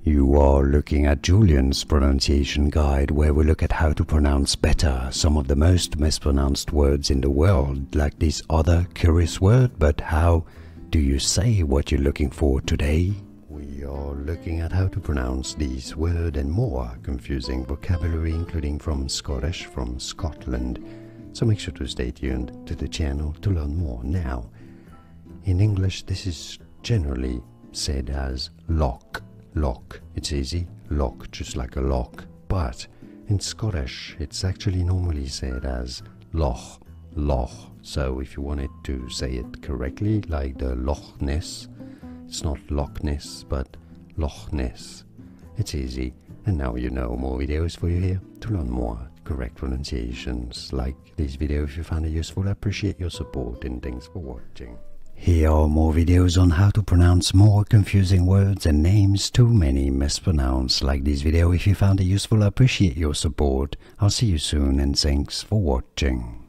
You are looking at Julian's pronunciation guide, where we look at how to pronounce better some of the most mispronounced words in the world, like this other curious word. But how do you say what you're looking for today? We are looking at how to pronounce these words and more confusing vocabulary, including from Scottish, from Scotland. So make sure to stay tuned to the channel to learn more. Now, in English, this is generally said as lock. Lock. It's easy. Lock, just like a lock. But in Scottish, it's actually normally said as loch. Loch. So if you wanted to say it correctly, like the Loch Ness, it's not Loch Ness, but Loch Ness. It's easy. And now you know. More videos for you here to learn more correct pronunciations. Like this video if you found it useful. I appreciate your support and thanks for watching. Here are more videos on how to pronounce more confusing words and names too many mispronounced. Like this video if you found it useful. I appreciate your support. I'll see you soon and thanks for watching.